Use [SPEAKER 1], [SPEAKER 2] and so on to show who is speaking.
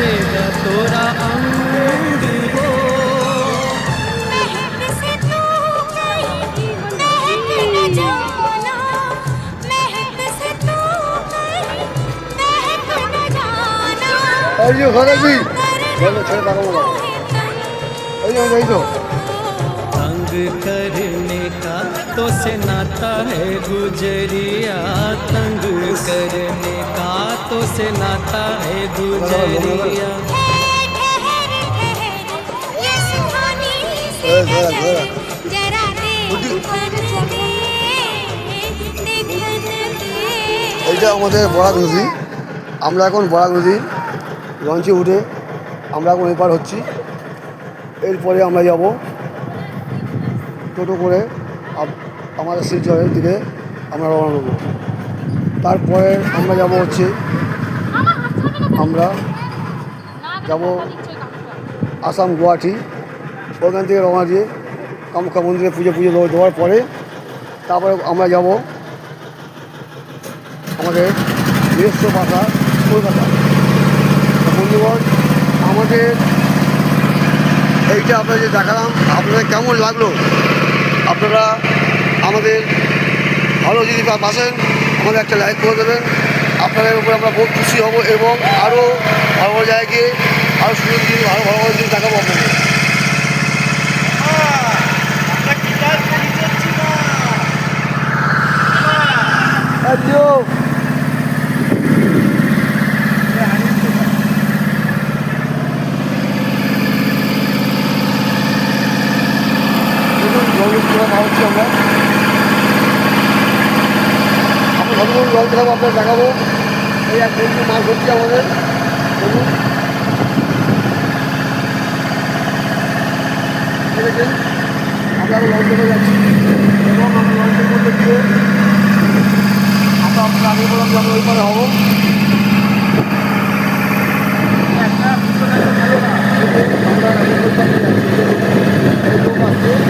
[SPEAKER 1] तेरा तोरा अंग हो।
[SPEAKER 2] महक से तू कहीं महक न जाना, महक से तू कहीं महक न जाना।
[SPEAKER 3] अयो खराबी बोलो छेड़ पागल हो अयो
[SPEAKER 1] तंग करने का तो से नाता है गुजरिया, तंग करने का तो से नाता है गुजरिया।
[SPEAKER 2] ठहर ठहर ये सुहानी सी नजर जरा देखन दे, देखन दे।
[SPEAKER 3] এইটা আমাদের বরাক নদী। আমরা এখন বরাক নদী লঞ্চে উঠে আমরা এখন এপার হচ্ছি। এরপরে আমরা যাব টোটো করে আমাদের শিলচরের দিকে আমরা রওনা দেবো। তারপরে আমরা যাব হচ্ছে আমরা যাব আসাম গুয়াহাটি। ওখান থেকে রওনা দিয়ে কামাখ্যা মন্দিরে পুজো দেওয়ার পরে তারপরে আমরা যাব আমাদের নিজস্ব ভাষা কলকাতা। বন্ধুগণ, আমাদের এইটা আপনাদের দেখালাম, আপনাদের কেমন লাগলো? আপনারা আমাদের ভালো যদি বাসেন আমাদের একটা লাইক করে দেবেন। আপনাদের উপরে আমরা বহুত খুশি হব এবং আরও ভালো ভালো জায়গায় গিয়ে আরও সুন্দর জিনিস ভালো ভালো জিনিস দেখাবো আপনাদের। আমরা কতক্ষণ জল দেখাবো আপনাদের দেখাবো। এই এক বন্ধু মাছ ধরছি আমাদের দেখেন। আমরা লঞ্চ করে যাচ্ছি এবং আমরা লঞ্চের মধ্যে গিয়ে আমরা আপনার আগে বললাম যে আমরা ওই পারে হবো। আমরা